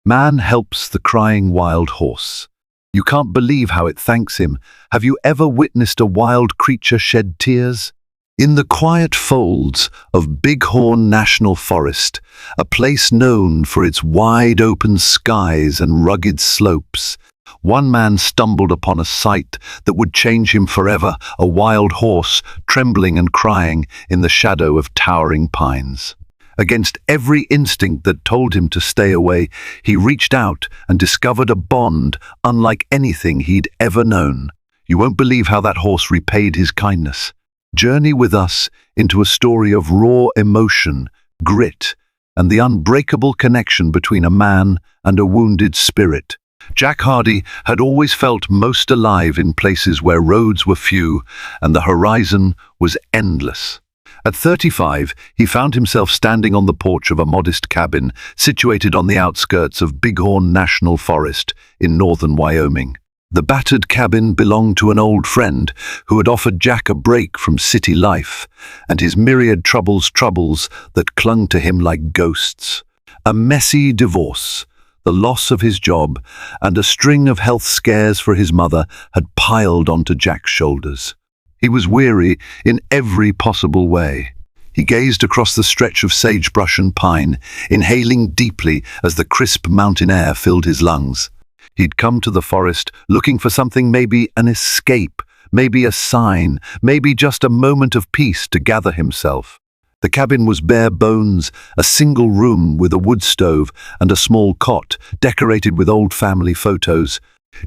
Man helps the crying wild horse. You can't believe how it thanks him. Have you ever witnessed a wild creature shed tears? In the quiet folds of Bighorn National Forest, a place known for its wide-open skies and rugged slopes, one man stumbled upon a sight that would change him forever, a wild horse trembling and crying in the shadow of towering pines. Against every instinct that told him to stay away, he reached out and discovered a bond unlike anything he'd ever known. You won't believe how that horse repaid his kindness. Journey with us into a story of raw emotion, grit, and the unbreakable connection between a man and a wounded spirit. Jack Hardy had always felt most alive in places where roads were few and the horizon was endless. At 35, he found himself standing on the porch of a modest cabin situated on the outskirts of Bighorn National Forest in northern Wyoming. The battered cabin belonged to an old friend who had offered Jack a break from city life and his myriad troubles that clung to him like ghosts. A messy divorce, the loss of his job, and a string of health scares for his mother had piled onto Jack's shoulders. He was weary in every possible way. He gazed across the stretch of sagebrush and pine, inhaling deeply as the crisp mountain air filled his lungs. He'd come to the forest looking for something, maybe an escape, maybe a sign, maybe just a moment of peace to gather himself. The cabin was bare bones, a single room with a wood stove and a small cot decorated with old family photos,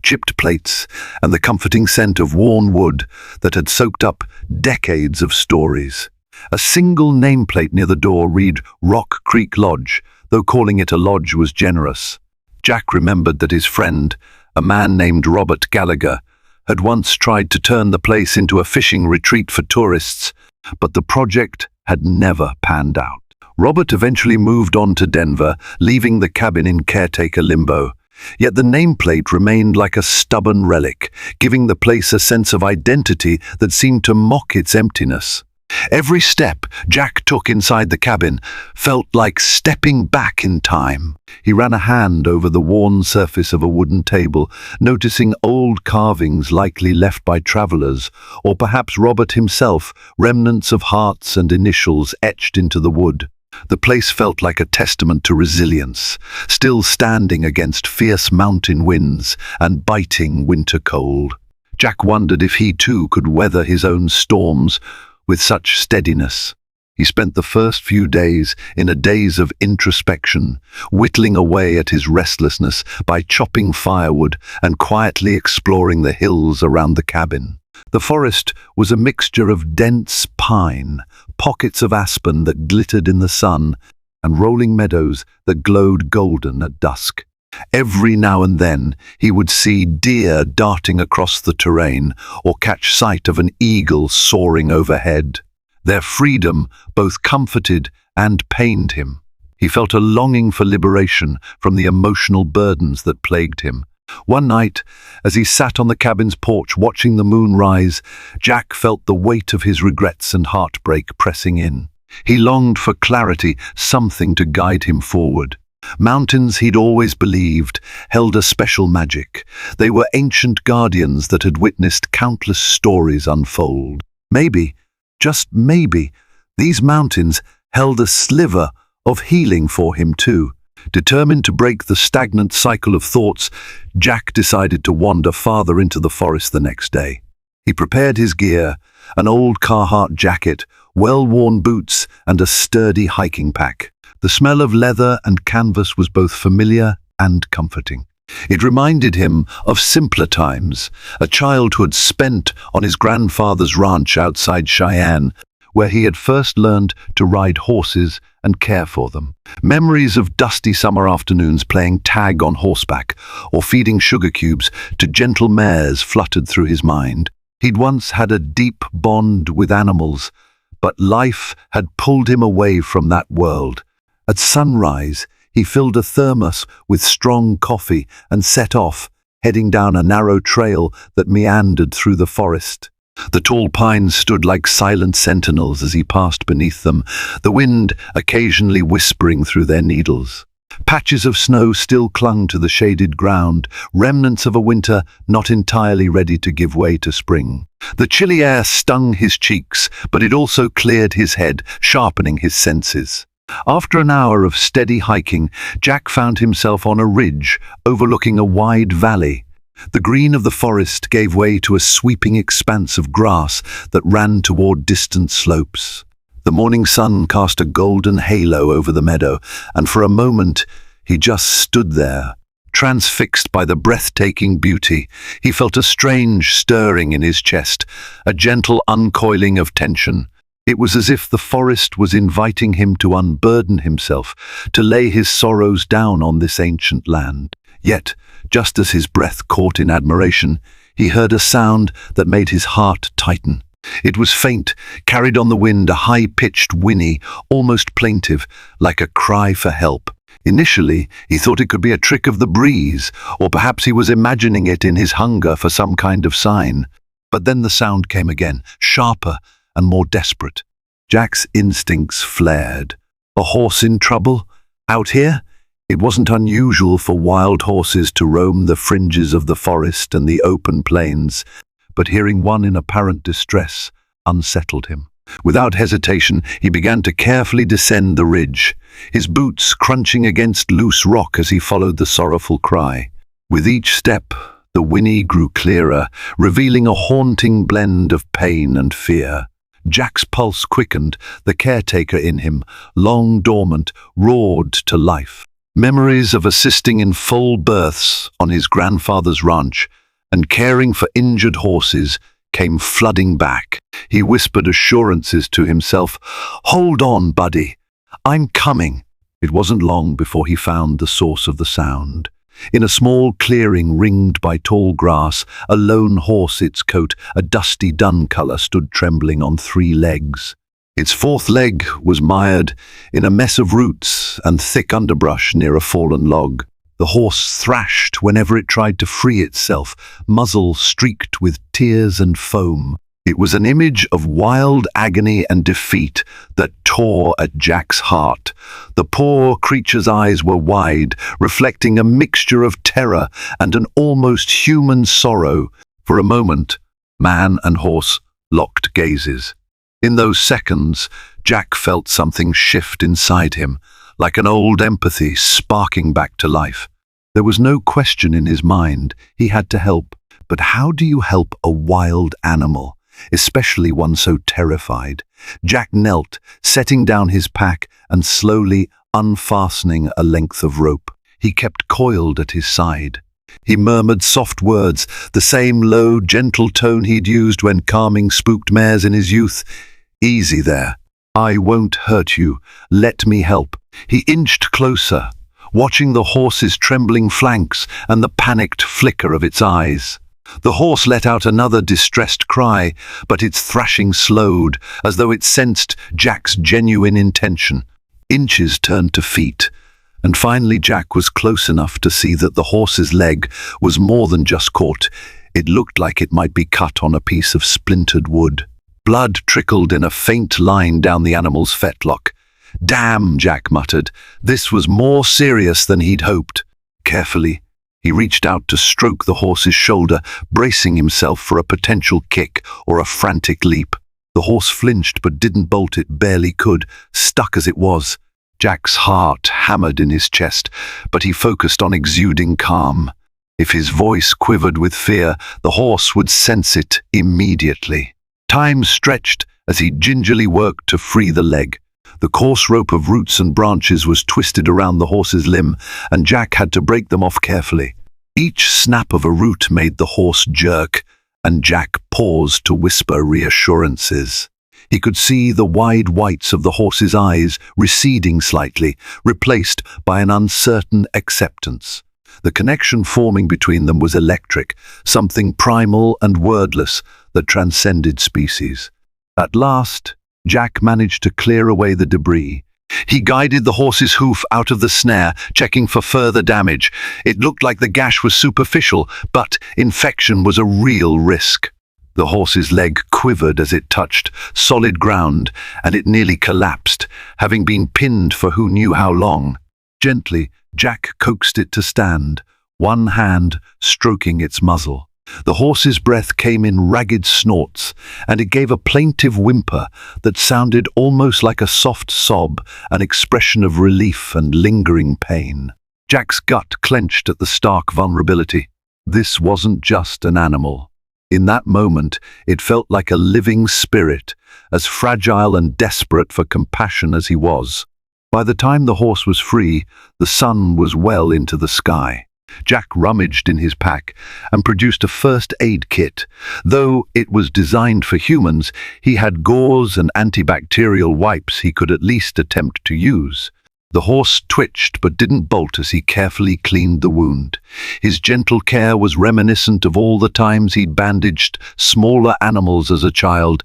chipped plates, and the comforting scent of worn wood that had soaked up decades of stories. A single nameplate near the door read Rock Creek Lodge, though calling it a lodge was generous. Jack remembered that his friend, a man named Robert Gallagher, had once tried to turn the place into a fishing retreat for tourists, but the project had never panned out. Robert eventually moved on to Denver, leaving the cabin in caretaker limbo. Yet the nameplate remained like a stubborn relic, giving the place a sense of identity that seemed to mock its emptiness. Every step Jack took inside the cabin felt like stepping back in time. He ran a hand over the worn surface of a wooden table, noticing old carvings likely left by travelers, or perhaps Robert himself, remnants of hearts and initials etched into the wood. The place felt like a testament to resilience, still standing against fierce mountain winds and biting winter cold. Jack wondered if he too could weather his own storms with such steadiness. He spent the first few days in a daze of introspection, whittling away at his restlessness by chopping firewood and quietly exploring the hills around the cabin. The forest was a mixture of dense pine, pockets of aspen that glittered in the sun, and rolling meadows that glowed golden at dusk. Every now and then he would see deer darting across the terrain or catch sight of an eagle soaring overhead. Their freedom both comforted and pained him. He felt a longing for liberation from the emotional burdens that plagued him. One night, as he sat on the cabin's porch watching the moon rise, Jack felt the weight of his regrets and heartbreak pressing in. He longed for clarity, something to guide him forward. Mountains, he'd always believed, held a special magic. They were ancient guardians that had witnessed countless stories unfold. Maybe, just maybe, these mountains held a sliver of healing for him too. Determined to break the stagnant cycle of thoughts, Jack decided to wander farther into the forest the next day. He prepared his gear, an old Carhartt jacket, well-worn boots, and a sturdy hiking pack. The smell of leather and canvas was both familiar and comforting. It reminded him of simpler times, a childhood spent on his grandfather's ranch outside Cheyenne, where he had first learned to ride horses and care for them. Memories of dusty summer afternoons playing tag on horseback or feeding sugar cubes to gentle mares fluttered through his mind. He'd once had a deep bond with animals, but life had pulled him away from that world. At sunrise, he filled a thermos with strong coffee and set off, heading down a narrow trail that meandered through the forest. The tall pines stood like silent sentinels as he passed beneath them, the wind occasionally whispering through their needles. Patches of snow still clung to the shaded ground, remnants of a winter not entirely ready to give way to spring. The chilly air stung his cheeks, but it also cleared his head, sharpening his senses. After an hour of steady hiking, Jack found himself on a ridge overlooking a wide valley. The green of the forest gave way to a sweeping expanse of grass that ran toward distant slopes. The morning sun cast a golden halo over the meadow, and for a moment he just stood there, transfixed by the breathtaking beauty. He felt a strange stirring in his chest, a gentle uncoiling of tension. It was as if the forest was inviting him to unburden himself, to lay his sorrows down on this ancient land. Yet, just as his breath caught in admiration, he heard a sound that made his heart tighten. It was faint, carried on the wind, a high-pitched whinny, almost plaintive, like a cry for help. Initially, he thought it could be a trick of the breeze, or perhaps he was imagining it in his hunger for some kind of sign. But then the sound came again, sharper and more desperate. Jack's instincts flared. A horse in trouble? Out here? It wasn't unusual for wild horses to roam the fringes of the forest and the open plains, but hearing one in apparent distress unsettled him. Without hesitation, he began to carefully descend the ridge, his boots crunching against loose rock as he followed the sorrowful cry. With each step, the whinny grew clearer, revealing a haunting blend of pain and fear. Jack's pulse quickened, the caretaker in him, long dormant, roared to life. Memories of assisting in full births on his grandfather's ranch and caring for injured horses came flooding back. He whispered assurances to himself, "Hold on, buddy. I'm coming." It wasn't long before he found the source of the sound. In a small clearing ringed by tall grass, a lone horse, its coat a dusty dun color, stood trembling on 3 legs. Its 4th leg was mired in a mess of roots and thick underbrush near a fallen log. The horse thrashed whenever it tried to free itself, muzzle streaked with tears and foam. It was an image of wild agony and defeat that tore at Jack's heart. The poor creature's eyes were wide, reflecting a mixture of terror and an almost human sorrow. For a moment, man and horse locked gazes. In those seconds, Jack felt something shift inside him, like an old empathy sparking back to life. There was no question in his mind. He had to help. But how do you help a wild animal, especially one so terrified? Jack knelt, setting down his pack and slowly unfastening a length of rope. He kept coiled at his side. He murmured soft words, the same low, gentle tone he'd used when calming spooked mares in his youth. "Easy there. I won't hurt you. Let me help." He inched closer, watching the horse's trembling flanks and the panicked flicker of its eyes. The horse let out another distressed cry, but its thrashing slowed, as though it sensed Jack's genuine intention. Inches turned to feet, and finally Jack was close enough to see that the horse's leg was more than just caught. It looked like it might be cut on a piece of splintered wood. Blood trickled in a faint line down the animal's fetlock. "Damn," Jack muttered. This was more serious than he'd hoped. Carefully, he reached out to stroke the horse's shoulder, bracing himself for a potential kick or a frantic leap. The horse flinched but didn't bolt. It barely could, stuck as it was. Jack's heart hammered in his chest, but he focused on exuding calm. If his voice quivered with fear, the horse would sense it immediately. Time stretched as he gingerly worked to free the leg. The coarse rope of roots and branches was twisted around the horse's limb, and Jack had to break them off carefully. Each snap of a root made the horse jerk, and Jack paused to whisper reassurances. He could see the wide whites of the horse's eyes receding slightly, replaced by an uncertain acceptance. The connection forming between them was electric, something primal and wordless that transcended species. At last, Jack managed to clear away the debris. He guided the horse's hoof out of the snare, checking for further damage. It looked like the gash was superficial, but infection was a real risk. The horse's leg quivered as it touched solid ground, and it nearly collapsed, having been pinned for who knew how long. Gently, Jack coaxed it to stand, one hand stroking its muzzle. The horse's breath came in ragged snorts, and it gave a plaintive whimper that sounded almost like a soft sob, an expression of relief and lingering pain. Jack's gut clenched at the stark vulnerability. This wasn't just an animal. In that moment, it felt like a living spirit, as fragile and desperate for compassion as he was. By the time the horse was free, the sun was well into the sky. Jack rummaged in his pack and produced a first aid kit. Though it was designed for humans, he had gauze and antibacterial wipes he could at least attempt to use. The horse twitched but didn't bolt as he carefully cleaned the wound. His gentle care was reminiscent of all the times he'd bandaged smaller animals as a child,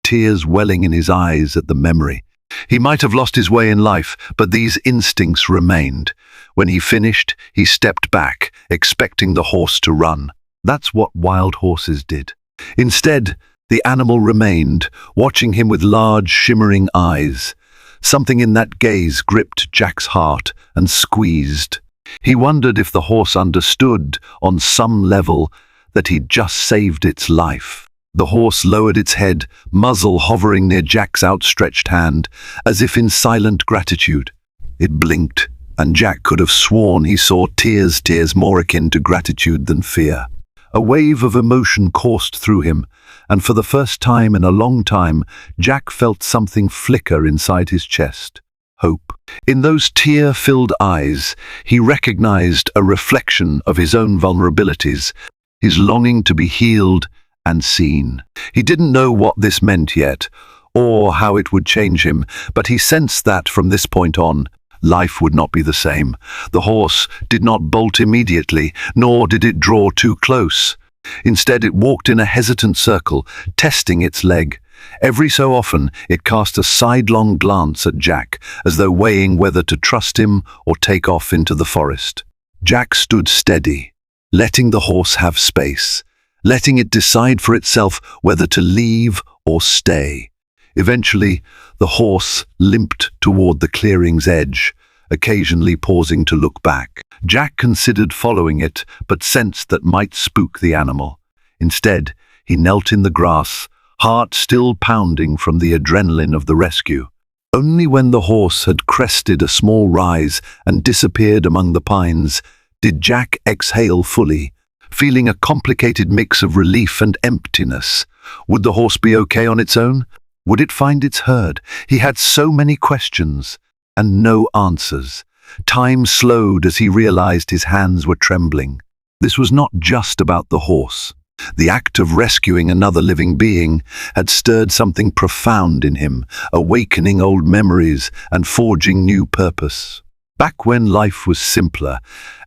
tears welling in his eyes at the memory. He might have lost his way in life, but these instincts remained. When he finished, he stepped back, expecting the horse to run. That's what wild horses did. Instead, the animal remained, watching him with large, shimmering eyes. Something in that gaze gripped Jack's heart and squeezed. He wondered if the horse understood, on some level, that he'd just saved its life. The horse lowered its head, muzzle hovering near Jack's outstretched hand, as if in silent gratitude. It blinked, and Jack could have sworn he saw tears more akin to gratitude than fear. A wave of emotion coursed through him, and for the first time in a long time, Jack felt something flicker inside his chest. Hope. In those tear-filled eyes, he recognized a reflection of his own vulnerabilities, his longing to be healed and seen. He didn't know what this meant yet, or how it would change him, but he sensed that from this point on, life would not be the same. The horse did not bolt immediately, nor did it draw too close. Instead, it walked in a hesitant circle, testing its leg. Every so often, it cast a sidelong glance at Jack, as though weighing whether to trust him or take off into the forest. Jack stood steady, letting the horse have space, letting it decide for itself whether to leave or stay. Eventually, the horse limped toward the clearing's edge, occasionally pausing to look back. Jack considered following it, but sensed that might spook the animal. Instead, he knelt in the grass, heart still pounding from the adrenaline of the rescue. Only when the horse had crested a small rise and disappeared among the pines did Jack exhale fully, feeling a complicated mix of relief and emptiness. Would the horse be okay on its own? Would it find its herd? He had so many questions, and no answers. Time slowed as he realized his hands were trembling. This was not just about the horse. The act of rescuing another living being had stirred something profound in him, awakening old memories and forging new purpose. Back when life was simpler,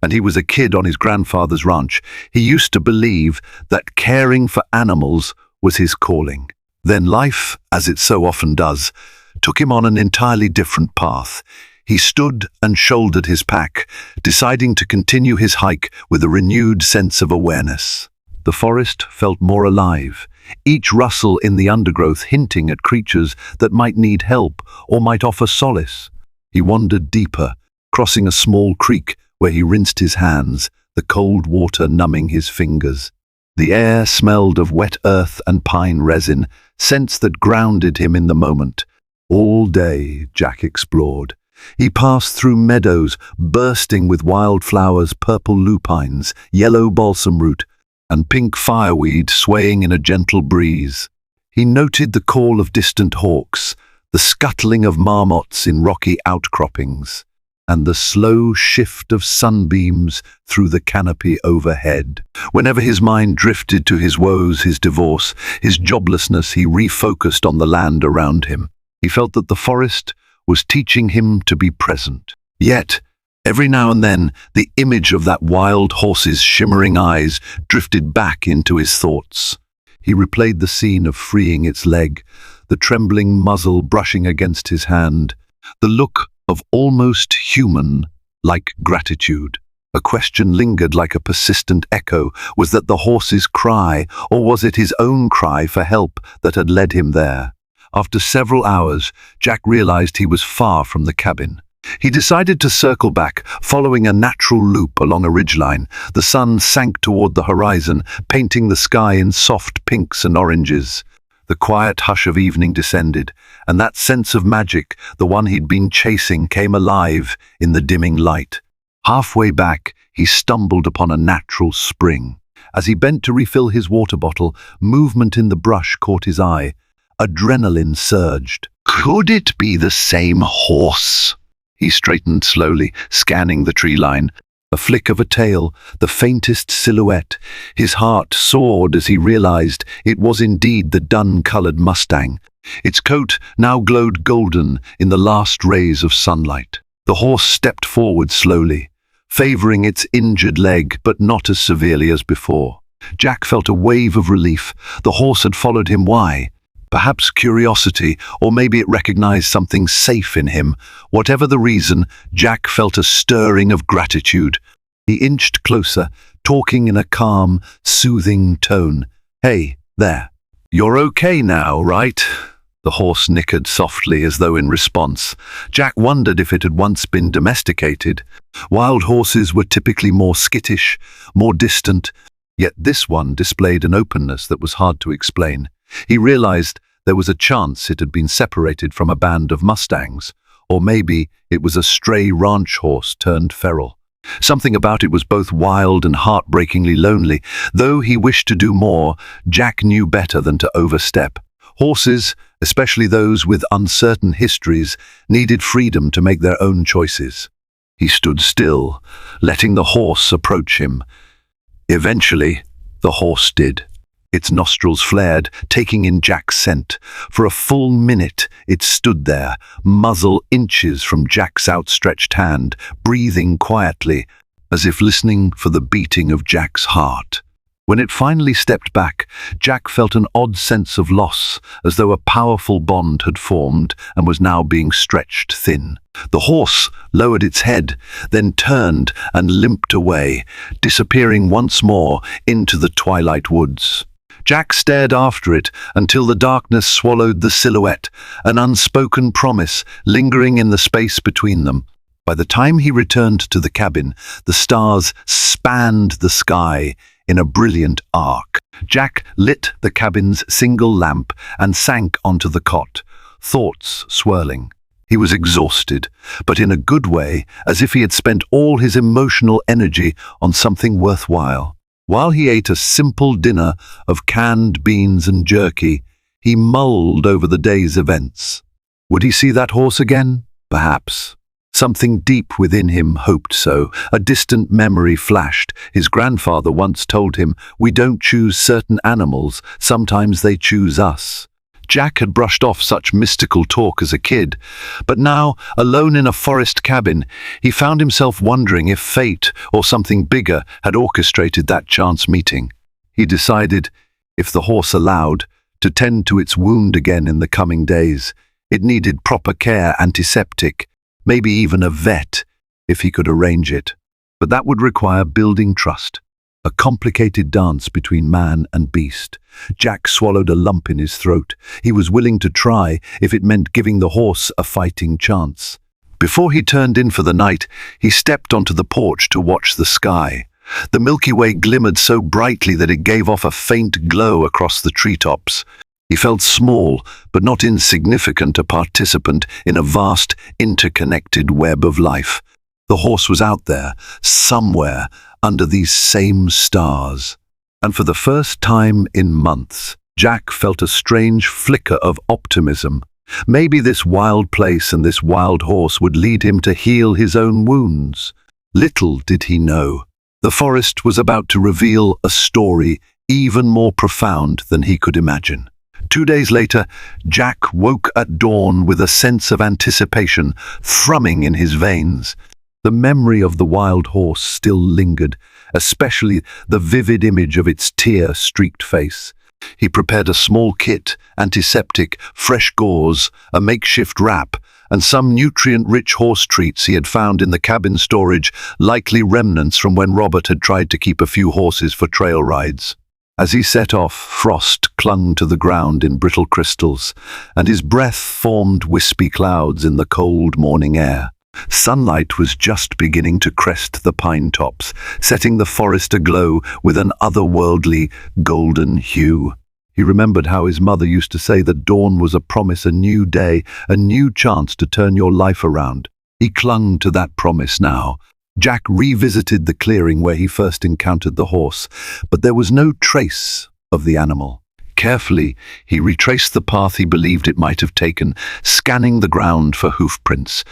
and he was a kid on his grandfather's ranch, he used to believe that caring for animals was his calling. Then life, as it so often does, took him on an entirely different path. He stood and shouldered his pack, deciding to continue his hike with a renewed sense of awareness. The forest felt more alive, each rustle in the undergrowth hinting at creatures that might need help or might offer solace. He wandered deeper, crossing a small creek where he rinsed his hands, the cold water numbing his fingers. The air smelled of wet earth and pine resin, scents that grounded him in the moment. All day, Jack explored. He passed through meadows bursting with wildflowers, purple lupines, yellow balsam root, and pink fireweed swaying in a gentle breeze. He noted the call of distant hawks, the scuttling of marmots in rocky outcroppings, and the slow shift of sunbeams through the canopy overhead. Whenever his mind drifted to his woes, his divorce, his joblessness, he refocused on the land around him. He felt that the forest was teaching him to be present. Yet, every now and then, the image of that wild horse's shimmering eyes drifted back into his thoughts. He replayed the scene of freeing its leg, the trembling muzzle brushing against his hand, the look of almost human-like gratitude. A question lingered like a persistent echo. Was that the horse's cry, or was it his own cry for help that had led him there? After several hours, Jack realized he was far from the cabin. He decided to circle back, following a natural loop along a ridgeline. The sun sank toward the horizon, painting the sky in soft pinks and oranges. The quiet hush of evening descended, and that sense of magic, the one he'd been chasing, came alive in the dimming light. Halfway back, he stumbled upon a natural spring. As he bent to refill his water bottle, movement in the brush caught his eye. Adrenaline surged. Could it be the same horse? He straightened slowly, scanning the tree line. A flick of a tail, the faintest silhouette. His heart soared as he realized it was indeed the dun-colored Mustang. Its coat now glowed golden in the last rays of sunlight. The horse stepped forward slowly, favoring its injured leg, but not as severely as before. Jack felt a wave of relief. The horse had followed him. Why? Perhaps curiosity, or maybe it recognized something safe in him. Whatever the reason, Jack felt a stirring of gratitude. He inched closer, talking in a calm, soothing tone. "Hey, there. You're okay now, right?" The horse nickered softly as though in response. Jack wondered if it had once been domesticated. Wild horses were typically more skittish, more distant, yet this one displayed an openness that was hard to explain. He realized there was a chance it had been separated from a band of Mustangs, or maybe it was a stray ranch horse turned feral. Something about it was both wild and heartbreakingly lonely. Though he wished to do more, Jack knew better than to overstep. Horses, especially those with uncertain histories, needed freedom to make their own choices. He stood still, letting the horse approach him. Eventually, the horse did. Its nostrils flared, taking in Jack's scent. For a full minute, it stood there, muzzle inches from Jack's outstretched hand, breathing quietly, as if listening for the beating of Jack's heart. When it finally stepped back, Jack felt an odd sense of loss, as though a powerful bond had formed and was now being stretched thin. The horse lowered its head, then turned and limped away, disappearing once more into the twilight woods. Jack stared after it until the darkness swallowed the silhouette, an unspoken promise lingering in the space between them. By the time he returned to the cabin, the stars spanned the sky in a brilliant arc. Jack lit the cabin's single lamp and sank onto the cot, thoughts swirling. He was exhausted, but in a good way, as if he had spent all his emotional energy on something worthwhile. While he ate a simple dinner of canned beans and jerky, he mulled over the day's events. Would he see that horse again? Perhaps. Something deep within him hoped so. A distant memory flashed. His grandfather once told him, "We don't choose certain animals, sometimes they choose us." Jack had brushed off such mystical talk as a kid, but now, alone in a forest cabin, he found himself wondering if fate or something bigger had orchestrated that chance meeting. He decided, if the horse allowed, to tend to its wound again in the coming days. It needed proper care, antiseptic, maybe even a vet, if he could arrange it. But that would require building trust. A complicated dance between man and beast. Jack swallowed a lump in his throat. He was willing to try if it meant giving the horse a fighting chance. Before he turned in for the night, he stepped onto the porch to watch the sky. The Milky Way glimmered so brightly that it gave off a faint glow across the treetops. He felt small, but not insignificant, a participant in a vast, interconnected web of life. The horse was out there, somewhere, under these same stars. And for the first time in months, Jack felt a strange flicker of optimism. Maybe this wild place and this wild horse would lead him to heal his own wounds. Little did he know, the forest was about to reveal a story even more profound than he could imagine. 2 days later, Jack woke at dawn with a sense of anticipation thrumming in his veins. The memory of the wild horse still lingered, especially the vivid image of its tear-streaked face. He prepared a small kit, antiseptic, fresh gauze, a makeshift wrap, and some nutrient-rich horse treats he had found in the cabin storage, likely remnants from when Robert had tried to keep a few horses for trail rides. As he set off, frost clung to the ground in brittle crystals, and his breath formed wispy clouds in the cold morning air. Sunlight was just beginning to crest the pine tops, setting the forest aglow with an otherworldly golden hue. He remembered how his mother used to say that dawn was a promise, a new day, a new chance to turn your life around. He clung to that promise now. Jack revisited the clearing where he first encountered the horse, but there was no trace of the animal. Carefully, he retraced the path he believed it might have taken, scanning the ground for hoof prints.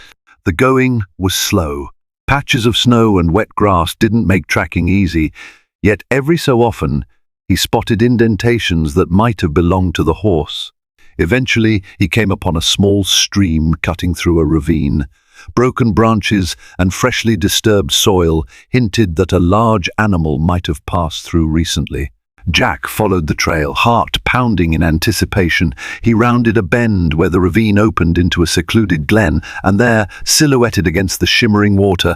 The going was slow. Patches of snow and wet grass didn't make tracking easy, yet every so often he spotted indentations that might have belonged to the horse. Eventually, he came upon a small stream cutting through a ravine. Broken branches and freshly disturbed soil hinted that a large animal might have passed through recently. Jack followed the trail, heart pounding in anticipation. He rounded a bend where the ravine opened into a secluded glen, and there, silhouetted against the shimmering water,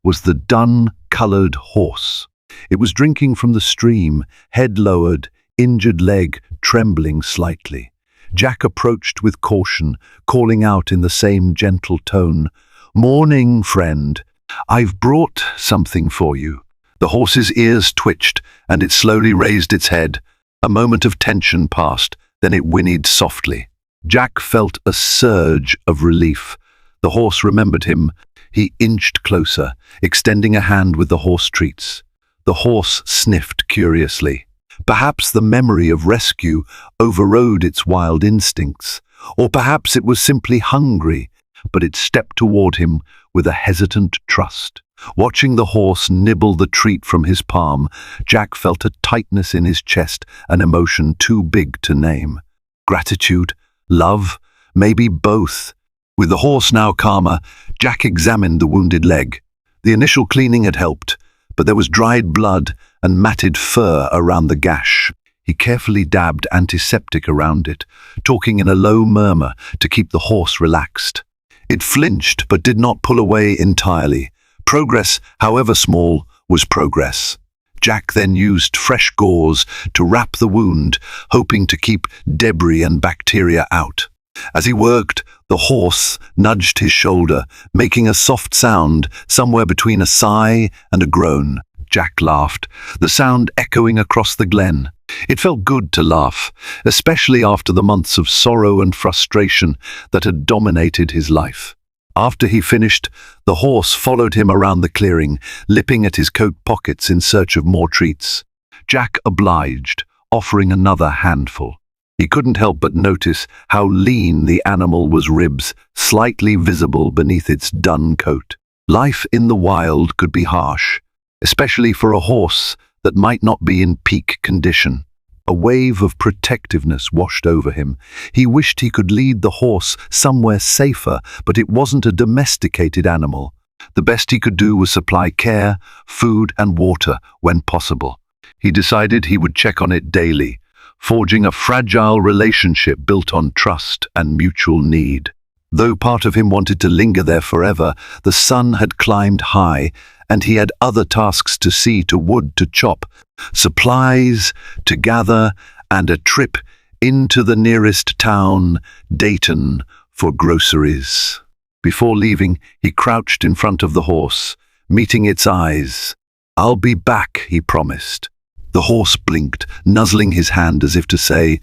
was the dun-colored horse. It was drinking from the stream, head lowered, injured leg trembling slightly. Jack approached with caution, calling out in the same gentle tone, "Morning, friend. I've brought something for you." The horse's ears twitched, and it slowly raised its head. A moment of tension passed, then it whinnied softly. Jack felt a surge of relief. The horse remembered him. He inched closer, extending a hand with the horse treats. The horse sniffed curiously. Perhaps the memory of rescue overrode its wild instincts, or perhaps it was simply hungry, but it stepped toward him with a hesitant trust. Watching the horse nibble the treat from his palm, Jack felt a tightness in his chest, an emotion too big to name. Gratitude? Love? Maybe both. With the horse now calmer, Jack examined the wounded leg. The initial cleaning had helped, but there was dried blood and matted fur around the gash. He carefully dabbed antiseptic around it, talking in a low murmur to keep the horse relaxed. It flinched but did not pull away entirely. Progress, however small, was progress. Jack then used fresh gauze to wrap the wound, hoping to keep debris and bacteria out. As he worked, the horse nudged his shoulder, making a soft sound somewhere between a sigh and a groan. Jack laughed, the sound echoing across the glen. It felt good to laugh, especially after the months of sorrow and frustration that had dominated his life. After he finished, the horse followed him around the clearing, lipping at his coat pockets in search of more treats. Jack obliged, offering another handful. He couldn't help but notice how lean the animal was, ribs slightly visible beneath its dun coat. Life in the wild could be harsh, especially for a horse that might not be in peak condition. A wave of protectiveness washed over him. He wished he could lead the horse somewhere safer, but it wasn't a domesticated animal. The best he could do was supply care, food, and water when possible. He decided he would check on it daily, forging a fragile relationship built on trust and mutual need. Though part of him wanted to linger there forever, the sun had climbed high, and he had other tasks to see to, wood to chop, supplies to gather, and a trip into the nearest town, Dayton, for groceries. Before leaving, he crouched in front of the horse, meeting its eyes. "I'll be back," he promised. The horse blinked, nuzzling his hand as if to say,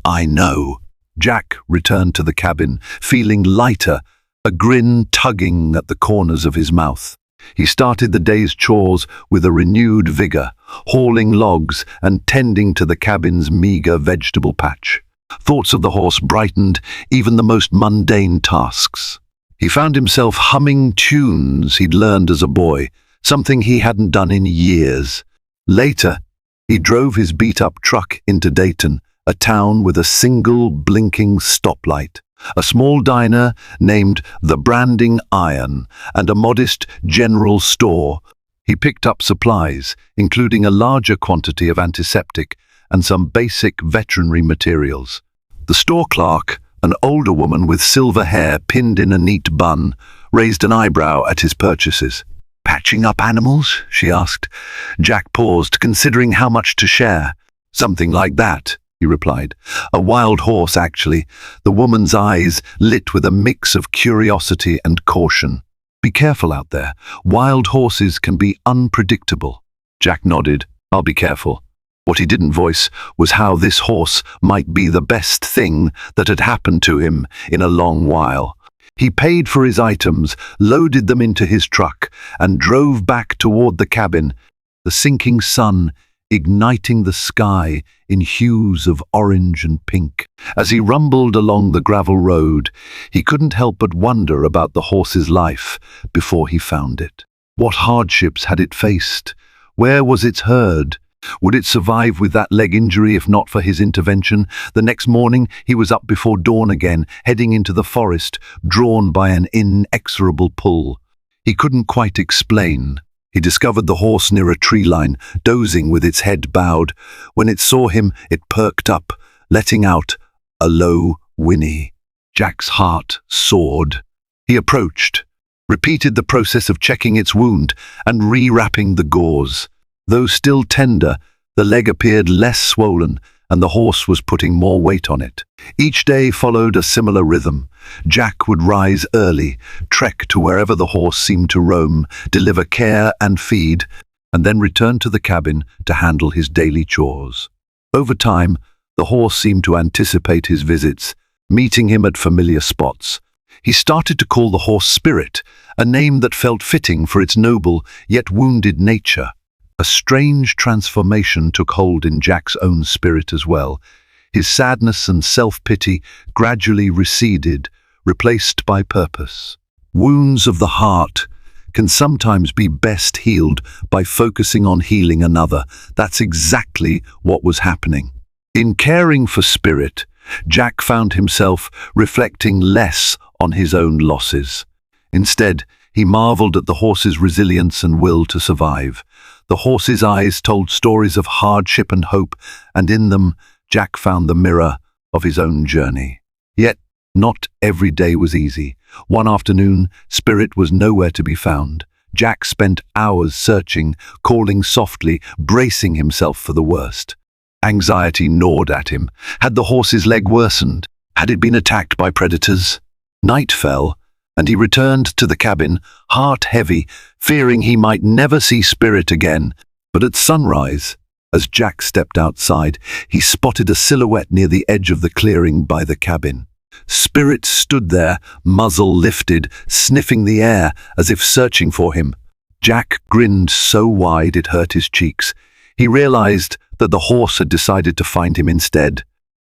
"I know." Jack returned to the cabin, feeling lighter, a grin tugging at the corners of his mouth. He started the day's chores with a renewed vigor, hauling logs and tending to the cabin's meager vegetable patch. Thoughts of the horse brightened even the most mundane tasks. He found himself humming tunes he'd learned as a boy, something he hadn't done in years. Later, he drove his beat-up truck into Dayton, a town with a single blinking stoplight, a small diner named the Branding Iron, and a modest general store. He picked up supplies, including a larger quantity of antiseptic and some basic veterinary materials. The store clerk, an older woman with silver hair pinned in a neat bun, raised an eyebrow at his purchases. "Patching up animals?" she asked. Jack paused, considering how much to share. "Something like that," he replied. "A wild horse, actually." The woman's eyes lit with a mix of curiosity and caution. Be careful out there. Wild horses can be unpredictable. Jack nodded. I'll be careful. What he didn't voice was how this horse might be the best thing that had happened to him in a long while. He paid for his items, loaded them into his truck, and drove back toward the cabin, the sinking sun igniting the sky in hues of orange and pink. As he rumbled along the gravel road, he couldn't help but wonder about the horse's life before he found it. What hardships had it faced? Where was its herd? Would it survive with that leg injury if not for his intervention? The next morning he was up before dawn again, heading into the forest, drawn by an inexorable pull. He couldn't quite explain. He discovered the horse near a tree line, dozing with its head bowed. When it saw him, it perked up, letting out a low whinny. Jack's heart soared. He approached, repeated the process of checking its wound and rewrapping the gauze. Though still tender, the leg appeared less swollen, and the horse was putting more weight on it. Each day followed a similar rhythm. Jack would rise early, trek to wherever the horse seemed to roam, deliver care and feed, and then return to the cabin to handle his daily chores. Over time, the horse seemed to anticipate his visits, meeting him at familiar spots. He started to call the horse Spirit, a name that felt fitting for its noble yet wounded nature. A strange transformation took hold in Jack's own spirit as well. His sadness and self-pity gradually receded, replaced by purpose. Wounds of the heart can sometimes be best healed by focusing on healing another. That's exactly what was happening. In caring for Spirit, Jack found himself reflecting less on his own losses. Instead, he marveled at the horse's resilience and will to survive. The horse's eyes told stories of hardship and hope, and in them, Jack found the mirror of his own journey. Yet, not every day was easy. One afternoon, Spirit was nowhere to be found. Jack spent hours searching, calling softly, bracing himself for the worst. Anxiety gnawed at him. Had the horse's leg worsened? Had it been attacked by predators? Night fell, and he returned to the cabin, heart heavy, fearing he might never see Spirit again. But at sunrise, as Jack stepped outside, he spotted a silhouette near the edge of the clearing by the cabin. Spirit stood there, muzzle lifted, sniffing the air as if searching for him. Jack grinned so wide it hurt his cheeks. He realized that the horse had decided to find him instead.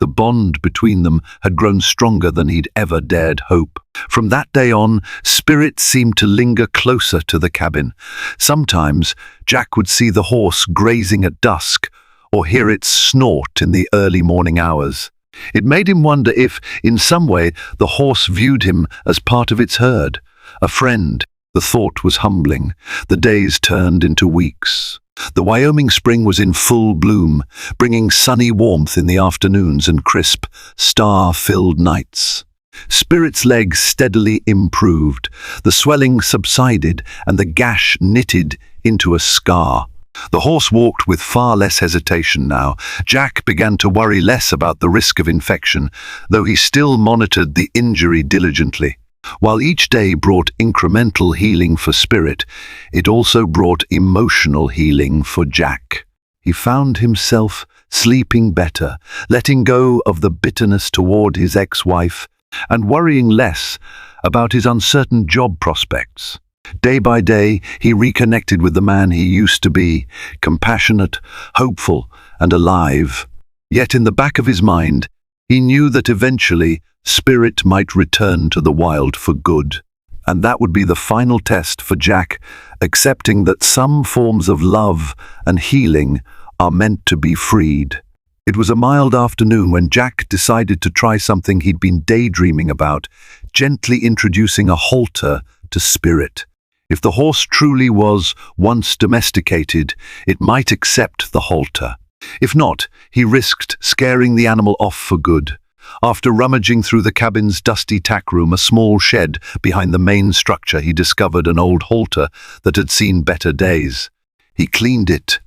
The bond between them had grown stronger than he'd ever dared hope. From that day on, Spirit seemed to linger closer to the cabin. Sometimes, Jack would see the horse grazing at dusk, or hear it snort in the early morning hours. It made him wonder if, in some way, the horse viewed him as part of its herd, a friend. The thought was humbling. The days turned into weeks. The Wyoming spring was in full bloom, bringing sunny warmth in the afternoons and crisp, star-filled nights. Spirit's leg steadily improved. The swelling subsided and the gash knitted into a scar. The horse walked with far less hesitation now. Jack began to worry less about the risk of infection, though he still monitored the injury diligently. While each day brought incremental healing for Spirit, it also brought emotional healing for Jack. He found himself sleeping better, letting go of the bitterness toward his ex-wife, and worrying less about his uncertain job prospects. Day by day, he reconnected with the man he used to be, compassionate, hopeful, and alive. Yet in the back of his mind, he knew that eventually Spirit might return to the wild for good. And that would be the final test for Jack, accepting that some forms of love and healing are meant to be freed. It was a mild afternoon when Jack decided to try something he'd been daydreaming about, gently introducing a halter to Spirit. If the horse truly was once domesticated, it might accept the halter. If not, he risked scaring the animal off for good. After rummaging through the cabin's dusty tack room, a small shed behind the main structure, he discovered an old halter that had seen better days. He cleaned it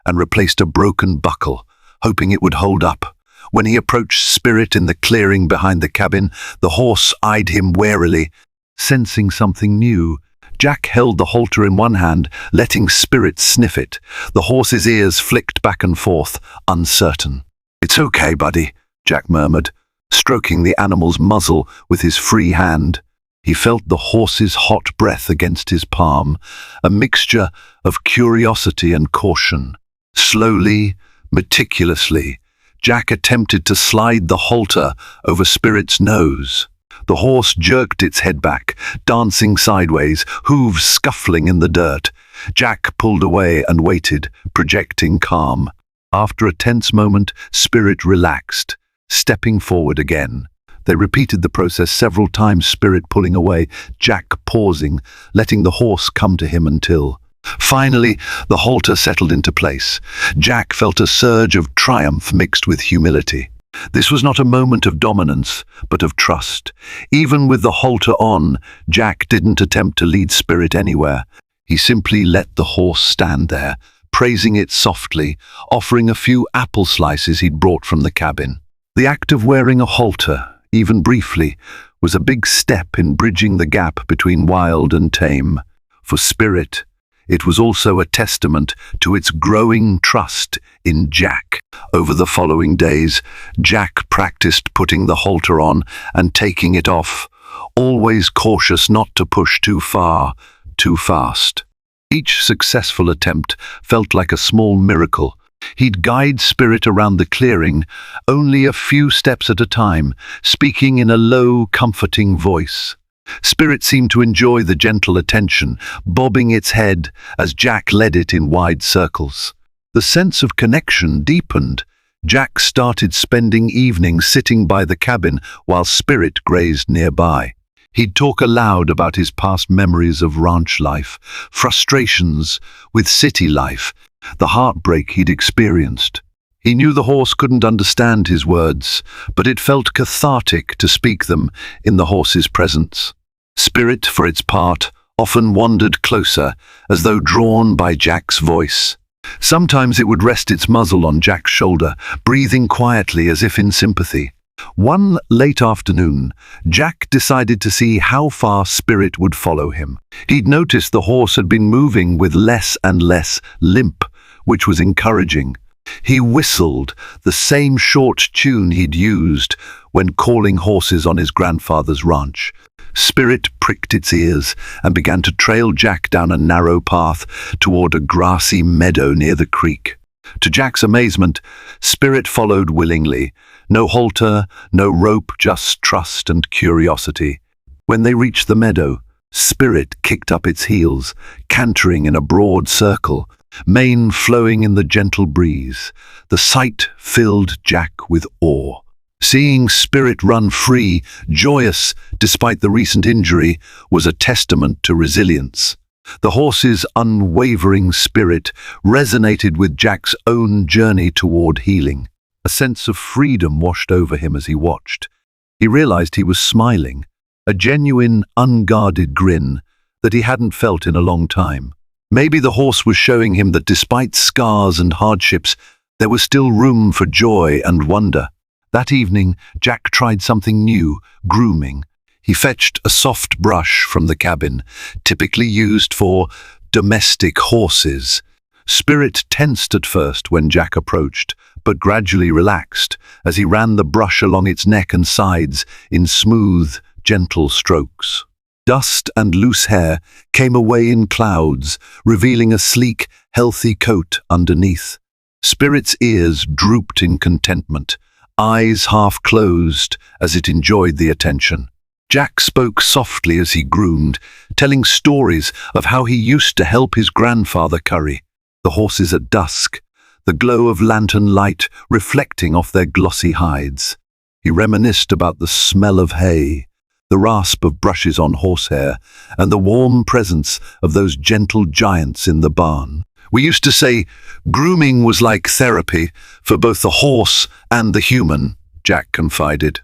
and replaced a broken buckle, hoping it would hold up. When he approached Spirit in the clearing behind the cabin, the horse eyed him warily. Sensing something new, Jack held the halter in one hand, letting Spirit sniff it. The horse's ears flicked back and forth, uncertain. "It's okay, buddy," Jack murmured, stroking the animal's muzzle with his free hand. He felt the horse's hot breath against his palm, a mixture of curiosity and caution. Slowly, meticulously, Jack attempted to slide the halter over Spirit's nose. The horse jerked its head back, dancing sideways, hooves scuffling in the dirt. Jack pulled away and waited, projecting calm. After a tense moment, Spirit relaxed, stepping forward again. They repeated the process several times, Spirit pulling away, Jack pausing, letting the horse come to him until... Finally, the halter settled into place. Jack felt a surge of triumph mixed with humility. This was not a moment of dominance, but of trust. Even with the halter on, Jack didn't attempt to lead Spirit anywhere. He simply let the horse stand there, praising it softly, offering a few apple slices he'd brought from the cabin. The act of wearing a halter, even briefly, was a big step in bridging the gap between wild and tame. For Spirit, it was also a testament to its growing trust in Jack. Over the following days, Jack practiced putting the halter on and taking it off, always cautious not to push too far, too fast. Each successful attempt felt like a small miracle. He'd guide Spirit around the clearing, only a few steps at a time, speaking in a low, comforting voice. Spirit seemed to enjoy the gentle attention, bobbing its head as Jack led it in wide circles. The sense of connection deepened. Jack started spending evenings sitting by the cabin while Spirit grazed nearby. He'd talk aloud about his past memories of ranch life, frustrations with city life, the heartbreak he'd experienced. He knew the horse couldn't understand his words, but it felt cathartic to speak them in the horse's presence. Spirit, for its part, often wandered closer, as though drawn by Jack's voice. Sometimes it would rest its muzzle on Jack's shoulder, breathing quietly as if in sympathy. One late afternoon, Jack decided to see how far Spirit would follow him. He'd noticed the horse had been moving with less and less limp, which was encouraging. He whistled the same short tune he'd used when calling horses on his grandfather's ranch. Spirit pricked its ears and began to trail Jack down a narrow path toward a grassy meadow near the creek. To Jack's amazement, Spirit followed willingly. No halter, no rope, just trust and curiosity. When they reached the meadow, Spirit kicked up its heels, cantering in a broad circle, mane flowing in the gentle breeze. The sight filled Jack with awe. Seeing Spirit run free, joyous despite the recent injury, was a testament to resilience. The horse's unwavering spirit resonated with Jack's own journey toward healing. A sense of freedom washed over him as he watched. He realized he was smiling, a genuine, unguarded grin that he hadn't felt in a long time. Maybe the horse was showing him that despite scars and hardships, there was still room for joy and wonder. That evening, Jack tried something new, grooming. He fetched a soft brush from the cabin, typically used for domestic horses. Spirit tensed at first when Jack approached, but gradually relaxed as he ran the brush along its neck and sides in smooth, gentle strokes. Dust and loose hair came away in clouds, revealing a sleek, healthy coat underneath. Spirit's ears drooped in contentment, eyes half closed as it enjoyed the attention. Jack spoke softly as he groomed, telling stories of how he used to help his grandfather curry the horses at dusk, the glow of lantern light reflecting off their glossy hides. He reminisced about the smell of hay, the rasp of brushes on horsehair, and the warm presence of those gentle giants in the barn. We used to say grooming was like therapy for both the horse and the human, Jack confided.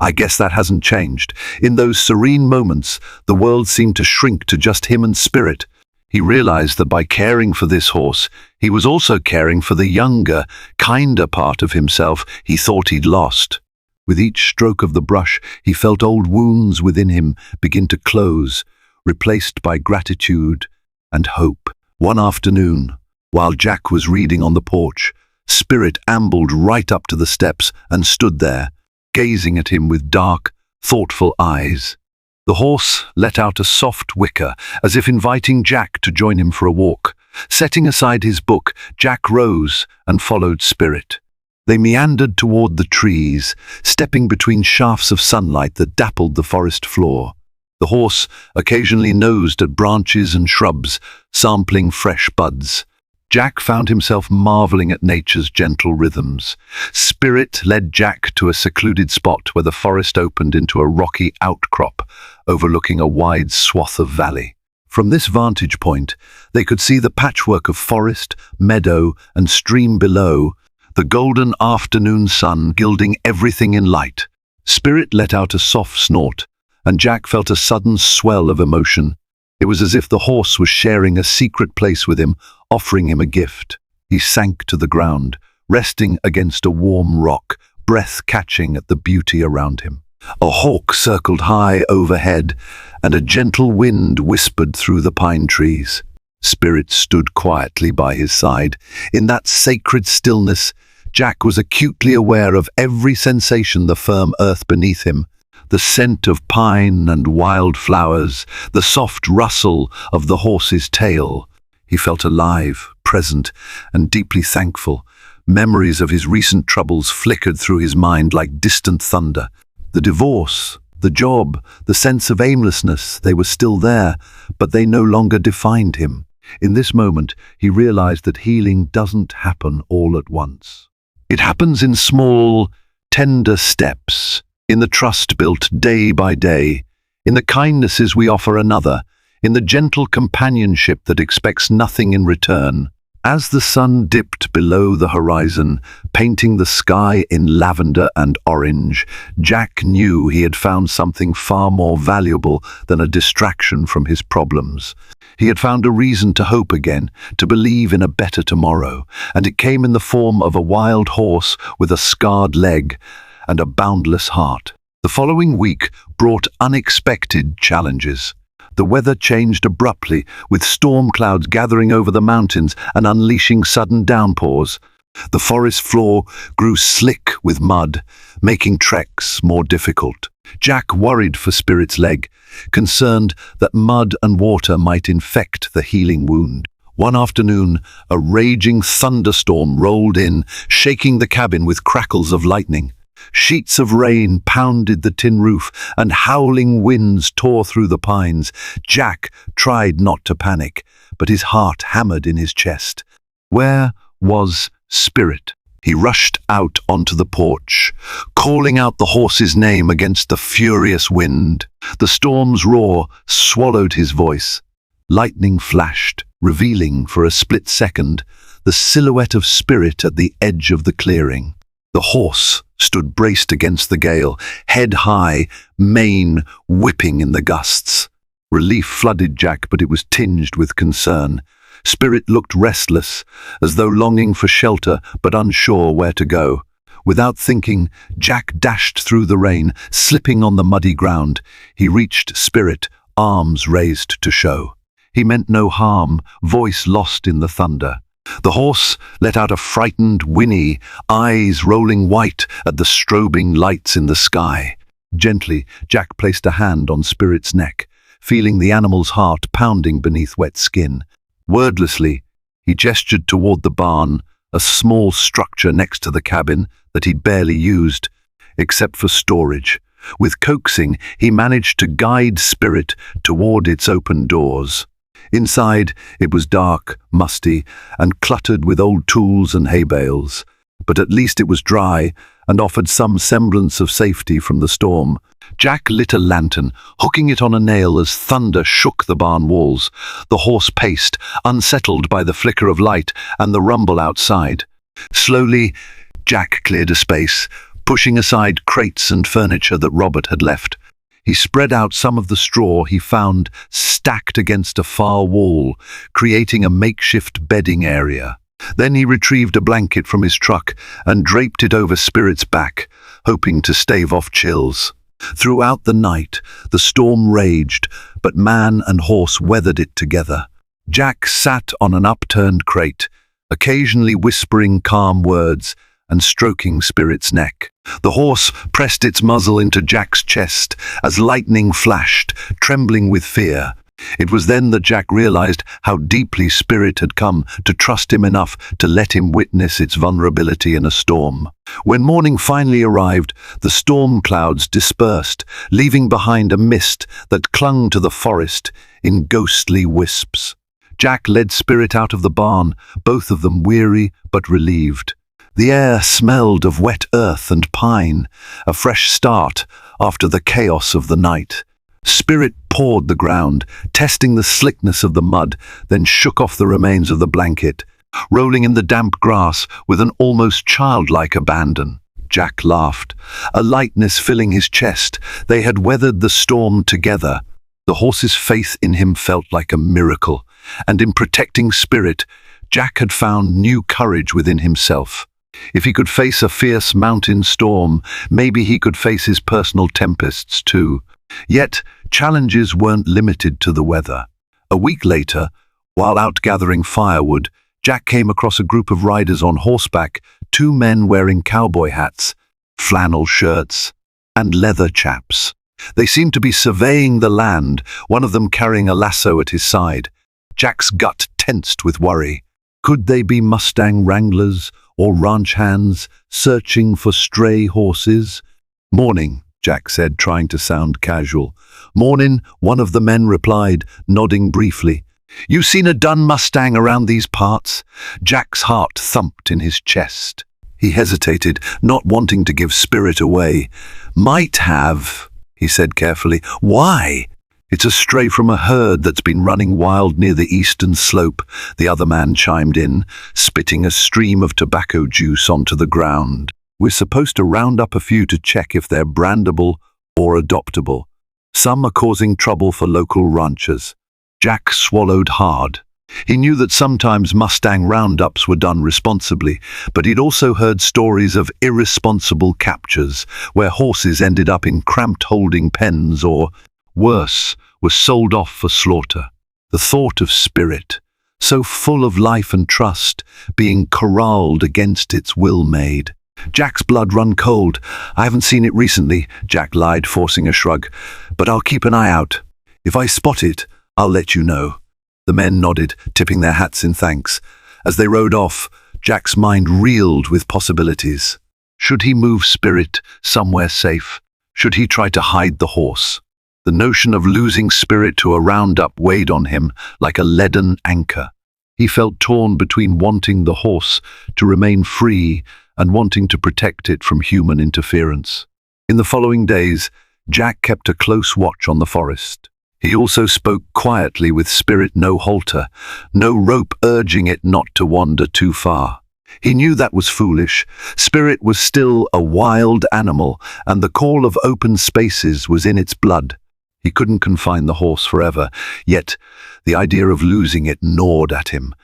I guess that hasn't changed. In those serene moments, the world seemed to shrink to just him and Spirit. He realized that by caring for this horse, he was also caring for the younger, kinder part of himself he thought he'd lost. With each stroke of the brush, he felt old wounds within him begin to close, replaced by gratitude and hope. One afternoon, while Jack was reading on the porch, Spirit ambled right up to the steps and stood there, gazing at him with dark, thoughtful eyes. The horse let out a soft whicker, as if inviting Jack to join him for a walk. Setting aside his book, Jack rose and followed Spirit. They meandered toward the trees, stepping between shafts of sunlight that dappled the forest floor. The horse occasionally nosed at branches and shrubs, sampling fresh buds. Jack found himself marveling at nature's gentle rhythms. Spirit led Jack to a secluded spot where the forest opened into a rocky outcrop, overlooking a wide swath of valley. From this vantage point, they could see the patchwork of forest, meadow, and stream below, the golden afternoon sun gilding everything in light. Spirit let out a soft snort, and Jack felt a sudden swell of emotion. It was as if the horse was sharing a secret place with him, offering him a gift. He sank to the ground, resting against a warm rock, breath catching at the beauty around him. A hawk circled high overhead, and a gentle wind whispered through the pine trees. Spirit stood quietly by his side. In that sacred stillness, Jack was acutely aware of every sensation the firm earth beneath him. The scent of pine and wild flowers, the soft rustle of the horse's tail. He felt alive, present, and deeply thankful. Memories of his recent troubles flickered through his mind like distant thunder. The divorce, the job, the sense of aimlessness, they were still there, but they no longer defined him. In this moment, he realized that healing doesn't happen all at once. It happens in small, tender steps, in the trust built day by day, in the kindnesses we offer another, in the gentle companionship that expects nothing in return. As the sun dipped below the horizon, painting the sky in lavender and orange, Jack knew he had found something far more valuable than a distraction from his problems. He had found a reason to hope again, to believe in a better tomorrow, and it came in the form of a wild horse with a scarred leg and a boundless heart. The following week brought unexpected challenges. The weather changed abruptly, with storm clouds gathering over the mountains and unleashing sudden downpours. The forest floor grew slick with mud, making treks more difficult. Jack worried for Spirit's leg, concerned that mud and water might infect the healing wound. One afternoon, a raging thunderstorm rolled in, shaking the cabin with crackles of lightning. Sheets of rain pounded the tin roof, and howling winds tore through the pines. Jack tried not to panic, but his heart hammered in his chest. Where was Spirit? He rushed out onto the porch, calling out the horse's name against the furious wind. The storm's roar swallowed his voice. Lightning flashed, revealing for a split second the silhouette of Spirit at the edge of the clearing. The horse stood braced against the gale, head high, mane whipping in the gusts. Relief flooded Jack, but it was tinged with concern. Spirit looked restless, as though longing for shelter but unsure where to go. Without thinking, Jack dashed through the rain, slipping on the muddy ground. He reached Spirit, arms raised to show. He meant no harm, voice lost in the thunder. The horse let out a frightened whinny, eyes rolling white at the strobing lights in the sky. Gently, Jack placed a hand on Spirit's neck, feeling the animal's heart pounding beneath wet skin. Wordlessly, he gestured toward the barn, a small structure next to the cabin that he'd barely used, except for storage. With coaxing, he managed to guide Spirit toward its open doors. Inside, it was dark, musty, and cluttered with old tools and hay bales. But at least it was dry and offered some semblance of safety from the storm. Jack lit a lantern, hooking it on a nail as thunder shook the barn walls. The horse paced, unsettled by the flicker of light and the rumble outside. Slowly, Jack cleared a space, pushing aside crates and furniture that Robert had left. He spread out some of the straw he found stacked against a far wall, creating a makeshift bedding area. Then he retrieved a blanket from his truck and draped it over Spirit's back, hoping to stave off chills. Throughout the night, the storm raged, but man and horse weathered it together. Jack sat on an upturned crate, occasionally whispering calm words and stroking Spirit's neck. The horse pressed its muzzle into Jack's chest as lightning flashed, trembling with fear. It was then that Jack realized how deeply Spirit had come to trust him enough to let him witness its vulnerability in a storm. When morning finally arrived, the storm clouds dispersed, leaving behind a mist that clung to the forest in ghostly wisps. Jack led Spirit out of the barn, both of them weary but relieved. The air smelled of wet earth and pine, a fresh start after the chaos of the night. Spirit pawed the ground, testing the slickness of the mud, then shook off the remains of the blanket, rolling in the damp grass with an almost childlike abandon. Jack laughed, a lightness filling his chest. They had weathered the storm together. The horse's faith in him felt like a miracle, and in protecting Spirit, Jack had found new courage within himself. If he could face a fierce mountain storm, maybe he could face his personal tempests too. Yet, challenges weren't limited to the weather. A week later, while out gathering firewood, Jack came across a group of riders on horseback, two men wearing cowboy hats, flannel shirts, and leather chaps. They seemed to be surveying the land, one of them carrying a lasso at his side. Jack's gut tensed with worry. Could they be Mustang wranglers or ranch hands searching for stray horses? "Morning," Jack said, trying to sound casual. "Mornin'," one of the men replied, nodding briefly. "You seen a dun Mustang around these parts?" Jack's heart thumped in his chest. He hesitated, not wanting to give Spirit away. "Might have," he said carefully. "Why?" "It's a stray from a herd that's been running wild near the eastern slope," the other man chimed in, spitting a stream of tobacco juice onto the ground. "We're supposed to round up a few to check if they're brandable or adoptable. Some are causing trouble for local ranchers." Jack swallowed hard. He knew that sometimes Mustang roundups were done responsibly, but he'd also heard stories of irresponsible captures, where horses ended up in cramped holding pens or, worse, were sold off for slaughter. The thought of Spirit, so full of life and trust, being corralled against its will made Jack's blood run cold. "I haven't seen it recently," Jack lied, forcing a shrug, "but I'll keep an eye out. If I spot it, I'll let you know." The men nodded, tipping their hats in thanks. As they rode off, Jack's mind reeled with possibilities. Should he move Spirit somewhere safe? Should he try to hide the horse? The notion of losing Spirit to a roundup weighed on him like a leaden anchor. He felt torn between wanting the horse to remain free and wanting to protect it from human interference. In the following days, Jack kept a close watch on the forest. He also spoke quietly with Spirit, no halter, no rope urging it not to wander too far. He knew that was foolish. Spirit was still a wild animal, and the call of open spaces was in its blood. He couldn't confine the horse forever, yet the idea of losing it gnawed at him.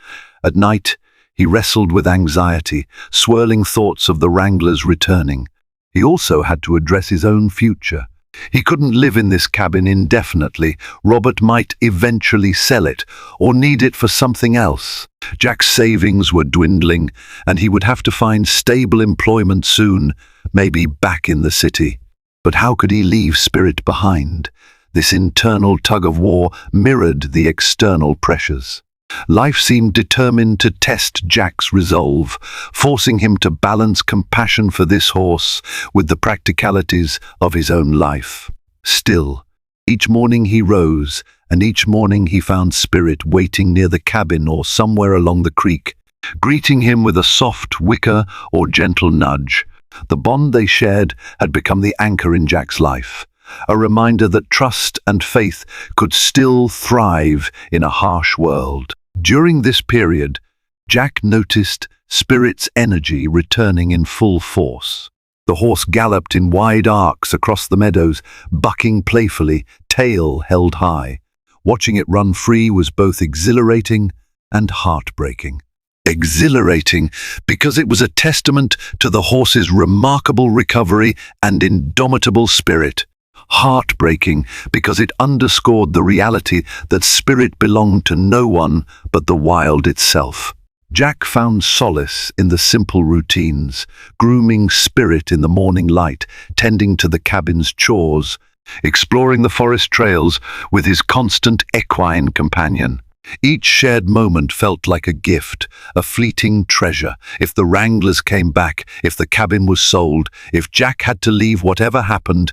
At night, he wrestled with anxiety, swirling thoughts of the wranglers returning. He also had to address his own future. He couldn't live in this cabin indefinitely. Robert might eventually sell it, or need it for something else. Jack's savings were dwindling, and he would have to find stable employment soon, maybe back in the city. But how could he leave Spirit behind? This internal tug-of-war mirrored the external pressures. Life seemed determined to test Jack's resolve, forcing him to balance compassion for this horse with the practicalities of his own life. Still, each morning he rose, and each morning he found Spirit waiting near the cabin or somewhere along the creek, greeting him with a soft whicker or gentle nudge. The bond they shared had become the anchor in Jack's life, a reminder that trust and faith could still thrive in a harsh world. During this period, Jack noticed Spirit's energy returning in full force. The horse galloped in wide arcs across the meadows, bucking playfully, tail held high. Watching it run free was both exhilarating and heartbreaking. Exhilarating because it was a testament to the horse's remarkable recovery and indomitable spirit. heartbreaking because it underscored the reality that Spirit belonged to no one but the wild itself. Jack found solace in the simple routines, grooming Spirit in the morning light, tending to the cabin's chores, exploring the forest trails with his constant equine companion. Each shared moment felt like a gift, a fleeting treasure. If the Wranglers came back, if the cabin was sold, if Jack had to leave, whatever happened,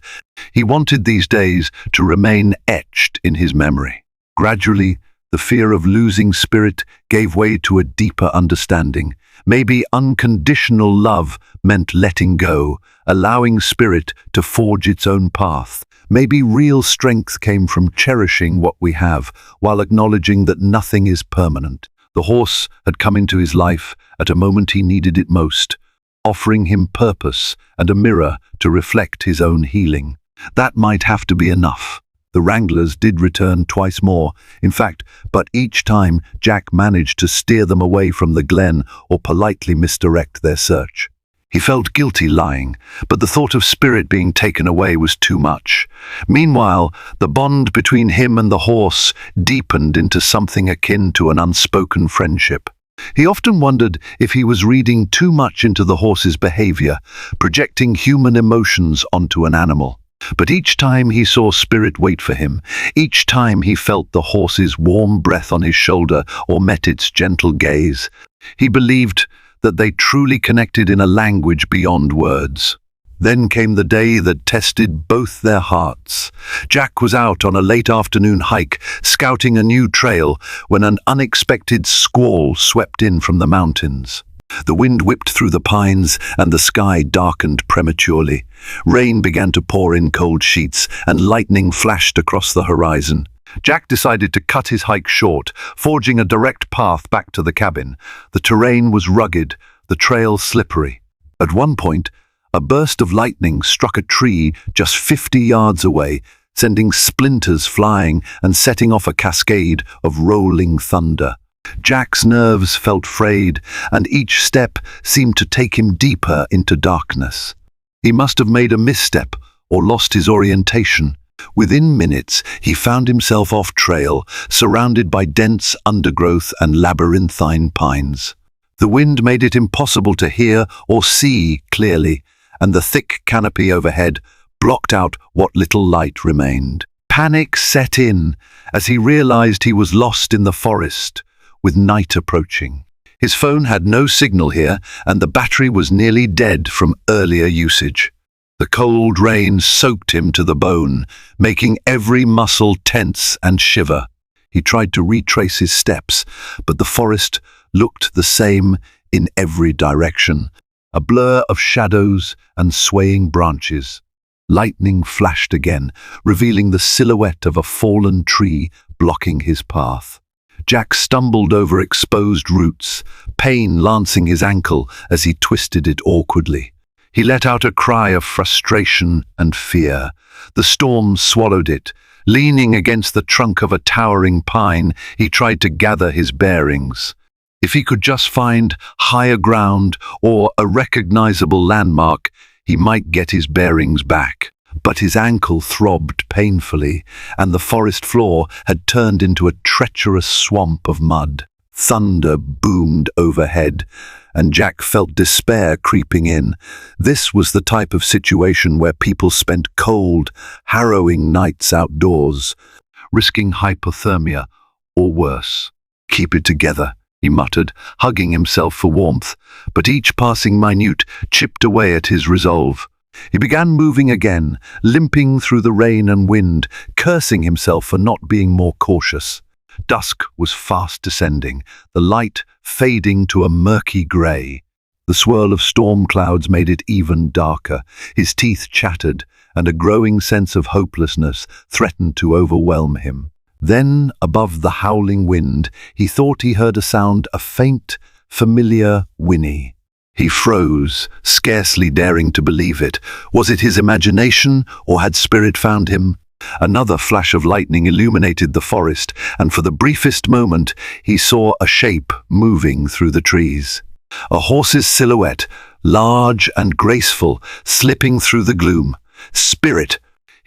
he wanted these days to remain etched in his memory. Gradually, the fear of losing Spirit gave way to a deeper understanding. Maybe unconditional love meant letting go, allowing Spirit to forge its own path. Maybe real strength came from cherishing what we have, while acknowledging that nothing is permanent. The horse had come into his life at a moment he needed it most, offering him purpose and a mirror to reflect his own healing. That might have to be enough. The Wranglers did return twice more, in fact, but each time Jack managed to steer them away from the glen or politely misdirect their search. He felt guilty lying, but the thought of Spirit being taken away was too much. Meanwhile, the bond between him and the horse deepened into something akin to an unspoken friendship. He often wondered if he was reading too much into the horse's behavior, projecting human emotions onto an animal. But each time he saw Spirit wait for him, each time he felt the horse's warm breath on his shoulder or met its gentle gaze, he believed that they truly connected in a language beyond words. Then came the day that tested both their hearts. Jack was out on a late afternoon hike, scouting a new trail, when an unexpected squall swept in from the mountains. The wind whipped through the pines and the sky darkened prematurely. Rain began to pour in cold sheets and lightning flashed across the horizon. Jack decided to cut his hike short, forging a direct path back to the cabin. The terrain was rugged, the trail slippery. At one point, a burst of lightning struck a tree just 50 yards away, sending splinters flying and setting off a cascade of rolling thunder. Jack's nerves felt frayed, and each step seemed to take him deeper into darkness. He must have made a misstep or lost his orientation. Within minutes, he found himself off trail, surrounded by dense undergrowth and labyrinthine pines. The wind made it impossible to hear or see clearly, and the thick canopy overhead blocked out what little light remained. Panic set in as he realized he was lost in the forest, with night approaching. His phone had no signal here, and the battery was nearly dead from earlier usage. The cold rain soaked him to the bone, making every muscle tense and shiver. He tried to retrace his steps, but the forest looked the same in every direction, a blur of shadows and swaying branches. Lightning flashed again, revealing the silhouette of a fallen tree blocking his path. Jack stumbled over exposed roots, pain lancing his ankle as he twisted it awkwardly. He let out a cry of frustration and fear. The storm swallowed it. Leaning against the trunk of a towering pine, he tried to gather his bearings. If he could just find higher ground or a recognizable landmark, he might get his bearings back. But his ankle throbbed painfully, and the forest floor had turned into a treacherous swamp of mud. Thunder boomed overhead, and Jack felt despair creeping in. This was the type of situation where people spent cold, harrowing nights outdoors, risking hypothermia or worse. "Keep it together," he muttered, hugging himself for warmth, but each passing minute chipped away at his resolve. He began moving again, limping through the rain and wind, cursing himself for not being more cautious. Dusk was fast descending, the light fading to a murky grey. The swirl of storm clouds made it even darker. His teeth chattered, and a growing sense of hopelessness threatened to overwhelm him. Then, above the howling wind, he thought he heard a sound, a faint, familiar whinny. He froze, scarcely daring to believe it. Was it his imagination, or had Spirit found him? Another flash of lightning illuminated the forest, and for the briefest moment he saw a shape moving through the trees. A horse's silhouette, large and graceful, slipping through the gloom. "Spirit!"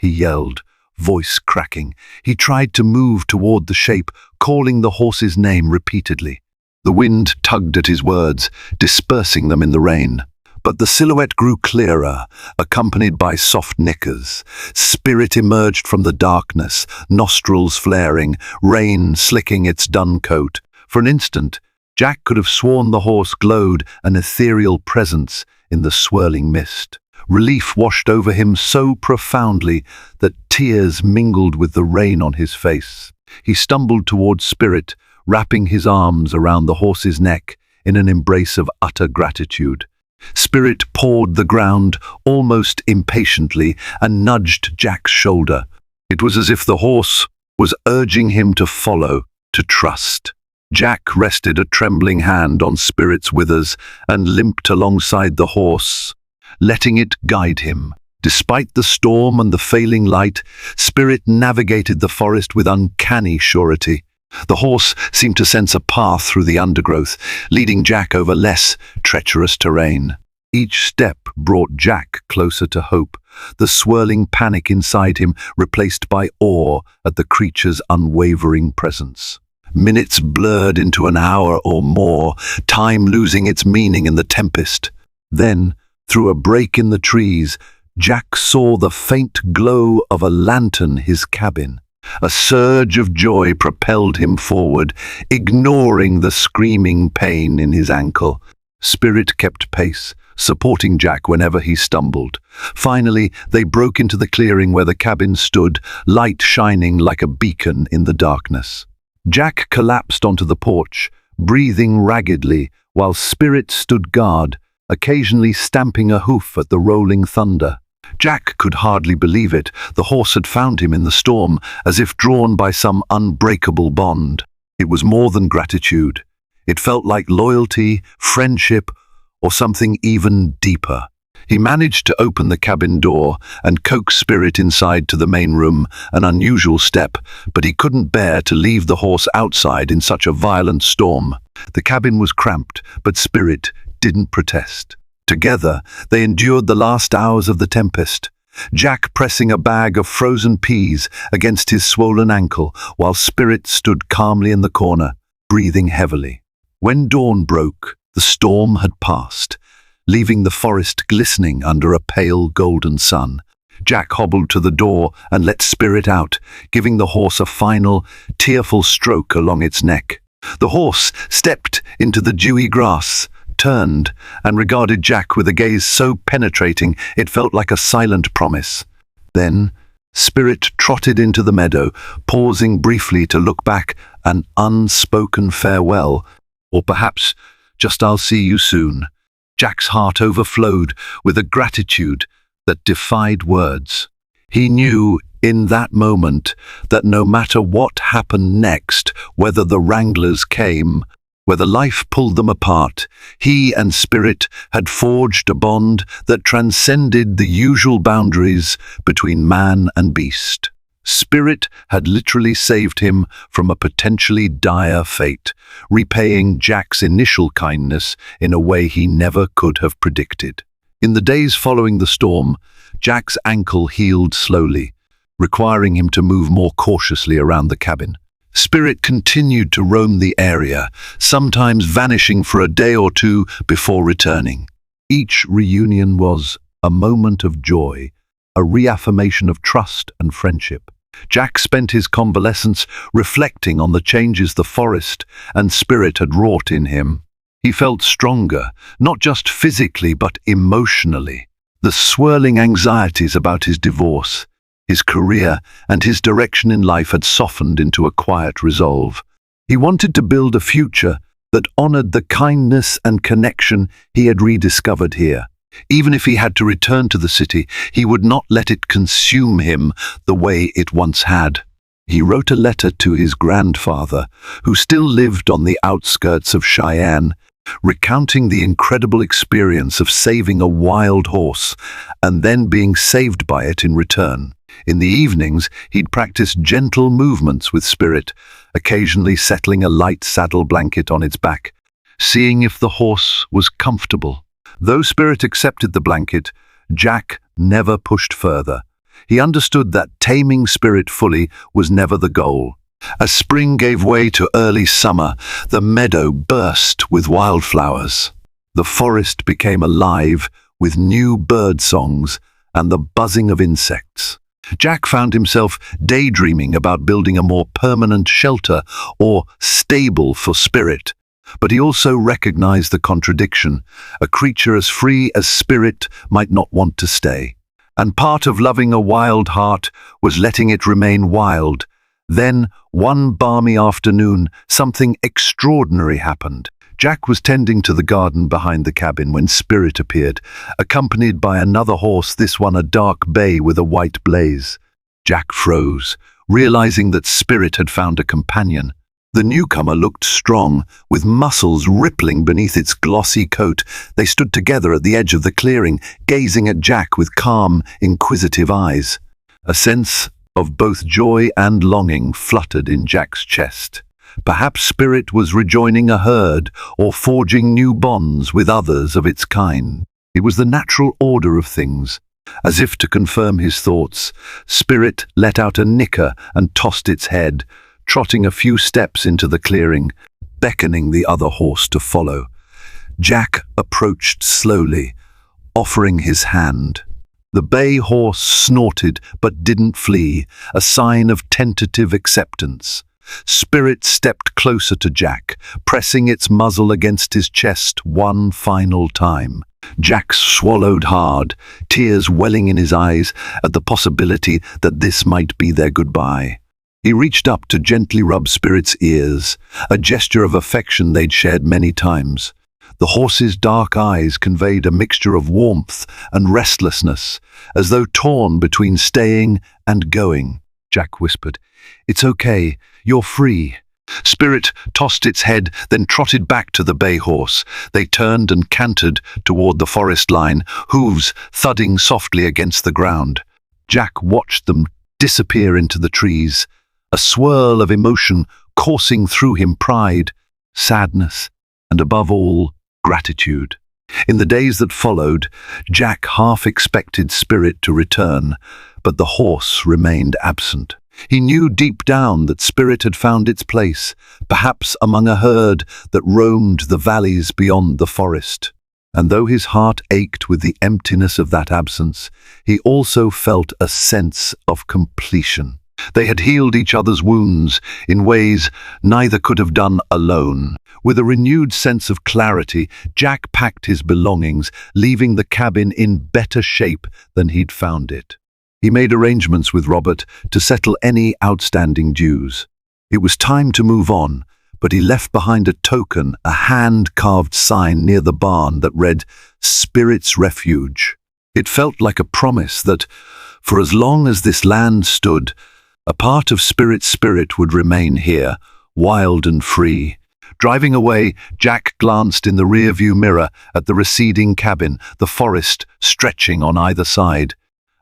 he yelled, voice cracking. He tried to move toward the shape, calling the horse's name repeatedly. The wind tugged at his words, dispersing them in the rain. But the silhouette grew clearer, accompanied by soft nickers. Spirit emerged from the darkness, nostrils flaring, rain slicking its dun coat. For an instant, Jack could have sworn the horse glowed an ethereal presence in the swirling mist. Relief washed over him so profoundly that tears mingled with the rain on his face. He stumbled towards Spirit, wrapping his arms around the horse's neck in an embrace of utter gratitude. Spirit pawed the ground almost impatiently and nudged Jack's shoulder. It was as if the horse was urging him to follow, to trust. Jack rested a trembling hand on Spirit's withers and limped alongside the horse, letting it guide him. Despite the storm and the failing light, Spirit navigated the forest with uncanny surety. The horse seemed to sense a path through the undergrowth, leading Jack over less treacherous terrain. Each step brought Jack closer to hope, the swirling panic inside him replaced by awe at the creature's unwavering presence. Minutes blurred into an hour or more, time losing its meaning in the tempest. Then, through a break in the trees, Jack saw the faint glow of a lantern his cabin. A surge of joy propelled him forward, ignoring the screaming pain in his ankle. Spirit kept pace, supporting Jack whenever he stumbled. Finally, they broke into the clearing where the cabin stood, light shining like a beacon in the darkness. Jack collapsed onto the porch, breathing raggedly, while Spirit stood guard, occasionally stamping a hoof at the rolling thunder. Jack could hardly believe it. The horse had found him in the storm, as if drawn by some unbreakable bond. It was more than gratitude. It felt like loyalty, friendship, or something even deeper. He managed to open the cabin door and coax Spirit inside to the main room, an unusual step, but he couldn't bear to leave the horse outside in such a violent storm. The cabin was cramped, but Spirit didn't protest. Together, they endured the last hours of the tempest, Jack pressing a bag of frozen peas against his swollen ankle, while Spirit stood calmly in the corner, breathing heavily. When dawn broke, the storm had passed, leaving the forest glistening under a pale golden sun. Jack hobbled to the door and let Spirit out, giving the horse a final, tearful stroke along its neck. The horse stepped into the dewy grass, turned, and regarded Jack with a gaze so penetrating it felt like a silent promise. Then, Spirit trotted into the meadow, pausing briefly to look back, an unspoken farewell, or perhaps just "I'll see you soon." Jack's heart overflowed with a gratitude that defied words. He knew in that moment that no matter what happened next, whether the Wranglers came, whether life pulled them apart, he and Spirit had forged a bond that transcended the usual boundaries between man and beast. Spirit had literally saved him from a potentially dire fate, repaying Jack's initial kindness in a way he never could have predicted. In the days following the storm, Jack's ankle healed slowly, requiring him to move more cautiously around the cabin. Spirit continued to roam the area, sometimes vanishing for a day or two before returning. Each reunion was a moment of joy, a reaffirmation of trust and friendship. Jack spent his convalescence reflecting on the changes the forest and Spirit had wrought in him. He felt stronger, not just physically but emotionally. The swirling anxieties about his divorce, his career, and his direction in life had softened into a quiet resolve. He wanted to build a future that honored the kindness and connection he had rediscovered here. Even if he had to return to the city, he would not let it consume him the way it once had. He wrote a letter to his grandfather, who still lived on the outskirts of Cheyenne, recounting the incredible experience of saving a wild horse and then being saved by it in return. In the evenings, he'd practice gentle movements with Spirit, occasionally settling a light saddle blanket on its back, seeing if the horse was comfortable. Though Spirit accepted the blanket, Jack never pushed further. He understood that taming Spirit fully was never the goal. As spring gave way to early summer, the meadow burst with wildflowers. The forest became alive with new bird songs and the buzzing of insects. Jack found himself daydreaming about building a more permanent shelter or stable for Spirit. But he also recognized the contradiction. A creature as free as Spirit might not want to stay. And part of loving a wild heart was letting it remain wild. Then, one balmy afternoon, something extraordinary happened. Jack was tending to the garden behind the cabin when Spirit appeared, accompanied by another horse, this one a dark bay with a white blaze. Jack froze, realizing that Spirit had found a companion. The newcomer looked strong, with muscles rippling beneath its glossy coat. They stood together at the edge of the clearing, gazing at Jack with calm, inquisitive eyes. A sense of both joy and longing fluttered in Jack's chest. Perhaps Spirit was rejoining a herd or forging new bonds with others of its kind. It was the natural order of things. As if to confirm his thoughts, Spirit let out a nicker and tossed its head, trotting a few steps into the clearing, beckoning the other horse to follow. Jack approached slowly, offering his hand. The bay horse snorted but didn't flee, a sign of tentative acceptance. Spirit stepped closer to Jack, pressing its muzzle against his chest one final time. Jack swallowed hard, tears welling in his eyes at the possibility that this might be their goodbye. He reached up to gently rub Spirit's ears, a gesture of affection they'd shared many times. The horse's dark eyes conveyed a mixture of warmth and restlessness, as though torn between staying and going. Jack whispered, "It's okay, you're free." Spirit tossed its head, then trotted back to the bay horse. They turned and cantered toward the forest line, hooves thudding softly against the ground. Jack watched them disappear into the trees, a swirl of emotion coursing through him: pride, sadness, and above all, gratitude. In the days that followed, Jack half expected Spirit to return, but the horse remained absent. He knew deep down that Spirit had found its place, perhaps among a herd that roamed the valleys beyond the forest. And though his heart ached with the emptiness of that absence, he also felt a sense of completion. They had healed each other's wounds in ways neither could have done alone. With a renewed sense of clarity, Jack packed his belongings, leaving the cabin in better shape than he'd found it. He made arrangements with Robert to settle any outstanding dues. It was time to move on, but he left behind a token, a hand-carved sign near the barn that read, "Spirit's Refuge." It felt like a promise that, for as long as this land stood, a part of Spirit's spirit would remain here, wild and free. Driving away, Jack glanced in the rearview mirror at the receding cabin, the forest stretching on either side.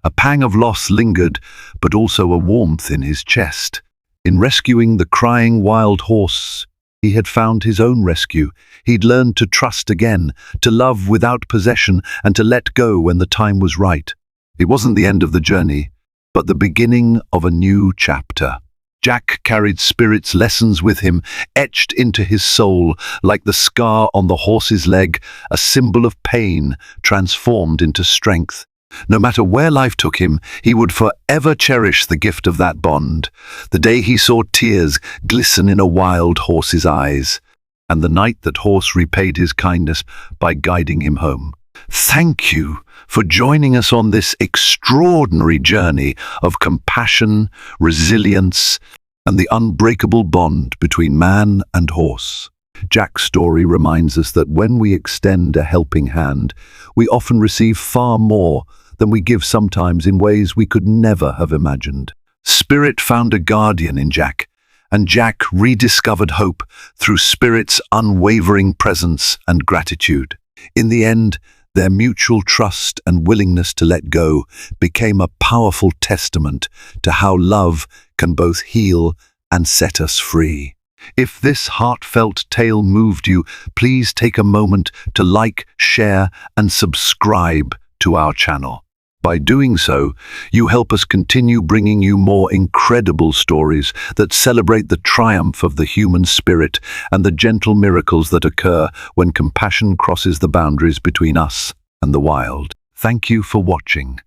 A pang of loss lingered, but also a warmth in his chest. In rescuing the crying wild horse, he had found his own rescue. He'd learned to trust again, to love without possession, and to let go when the time was right. It wasn't the end of the journey, but the beginning of a new chapter. Jack carried Spirit's lessons with him, etched into his soul like the scar on the horse's leg, a symbol of pain transformed into strength. No matter where life took him, he would forever cherish the gift of that bond, the day he saw tears glisten in a wild horse's eyes, and the night that horse repaid his kindness by guiding him home. Thank you for joining us on this extraordinary journey of compassion, resilience, and the unbreakable bond between man and horse. Jack's story reminds us that when we extend a helping hand, we often receive far more than we give, sometimes in ways we could never have imagined. Spirit found a guardian in Jack, and Jack rediscovered hope through Spirit's unwavering presence and gratitude. In the end, their mutual trust and willingness to let go became a powerful testament to how love can both heal and set us free. If this heartfelt tale moved you, please take a moment to like, share, and subscribe to our channel. By doing so, you help us continue bringing you more incredible stories that celebrate the triumph of the human spirit and the gentle miracles that occur when compassion crosses the boundaries between us and the wild. Thank you for watching.